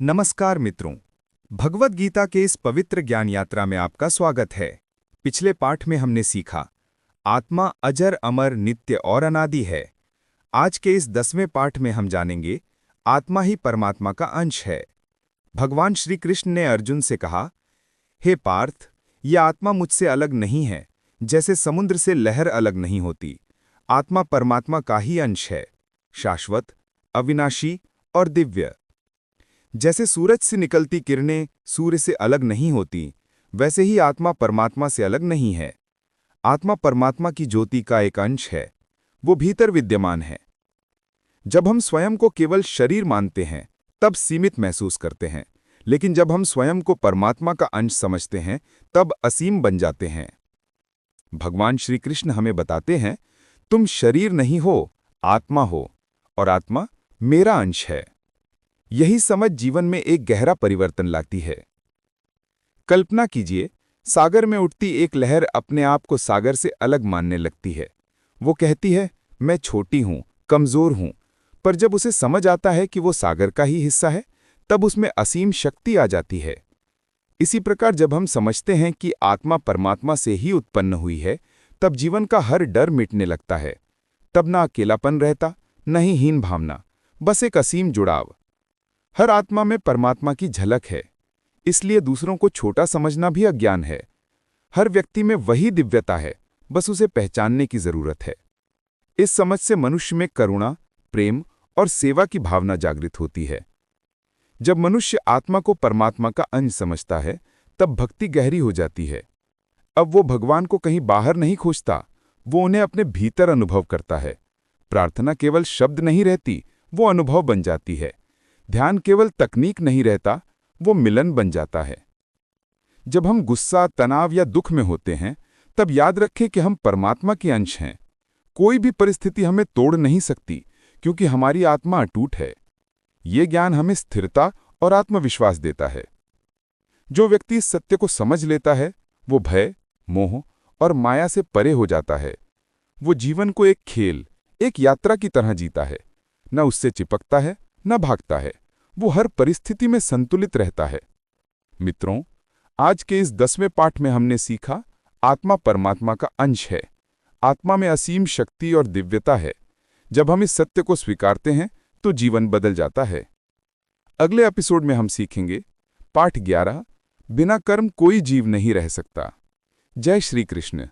नमस्कार मित्रों, भगवद गीता के इस पवित्र ज्ञान यात्रा में आपका स्वागत है। पिछले पाठ में हमने सीखा, आत्मा अजर अमर नित्य और अनादि है। आज के इस 10वें पाठ में हम जानेंगे, आत्मा ही परमात्मा का अंश है। भगवान श्री कृष्ण ने अर्जुन से कहा, हे पार्थ, यह आत्मा मुझसे अलग नहीं है, जैसे समुद्र से लहर अलग नहीं होती। आत्मा परमात्मा का ही अंश है, शाश्वत, अविनाशी और दिव्य। जैसे सूरज से निकलती किरणें सूर्य से अलग नहीं होती, वैसे ही आत्मा परमात्मा से अलग नहीं है। आत्मा परमात्मा की ज्योति का एक अंश है, वो भीतर विद्यमान है। जब हम स्वयं को केवल शरीर मानते हैं, तब सीमित महसूस करते हैं, लेकिन जब हम स्वयं को परमात्मा का अंश समझते हैं, तब असीम बन जाते हैं। भगवान श्री कृष्ण हमें बताते हैं, तुम शरीर नहीं हो, आत्मा हो, और आत्मा मेरा अंश है। यही समझ जीवन में एक गहरा परिवर्तन लाती है। कल्पना कीजिए, सागर में उठती एक लहर अपने आप को सागर से अलग मानने लगती है। वो कहती है, मैं छोटी हूं, कमजोर हूं, पर जब उसे समझ आता है कि वो सागर का ही हिस्सा है, तब उसमें असीम शक्ति आ जाती है। इसी प्रकार जब हम समझते हैं कि आत्मा परमात्मा से ही उत्पन्न हुई है, तब जीवन का हर डर मिटने लगता है। तब ना अकेलापन रहता, न ही हीन भावना, बस एक असीम जुड़ाव। हर आत्मा में परमात्मा की झलक है, इसलिए दूसरों को छोटा समझना भी अज्ञान है। हर व्यक्ति में वही दिव्यता है, बस उसे पहचानने की जरूरत है। इस समझ से मनुष्य में करुणा, प्रेम और सेवा की भावना जागृत होती है। जब मनुष्य आत्मा को परमात्मा का अंश समझता है, तब भक्ति गहरी हो जाती है। अब वो भगवान को कहीं बाहर नहीं खोजता, वो उन्हें अपने भीतर अनुभव करता है। प्रार्थना केवल शब्द नहीं रहती, वो अनुभव बन जाती है। ध्यान केवल तकनीक नहीं रहता, वो मिलन बन जाता है। जब हम गुस्सा, तनाव या दुख में होते हैं, तब याद रखें कि हम परमात्मा के अंश हैं। कोई भी परिस्थिति हमें तोड़ नहीं सकती, क्योंकि हमारी आत्मा अटूट है। ये ज्ञान हमें स्थिरता और आत्मविश्वास देता है। जो व्यक्ति इस सत्य को समझ लेता है, वो भय, मोह और माया से परे हो जाता है। वो जीवन को एक खेल, एक यात्रा की तरह जीता है। न उससे चिपकता है, न भागता है। वो हर परिस्थिति में संतुलित रहता है। मित्रों, आज के इस 10वें पाठ में हमने सीखा, आत्मा परमात्मा का अंश है। आत्मा में असीम शक्ति और दिव्यता है। जब हम इस सत्य को स्वीकारते हैं, तो जीवन बदल जाता है। अगले एपिसोड में हम सीखेंगे, पाठ 11, बिना कर्म कोई जीव नहीं रह सकता। जय श्री कृष्ण।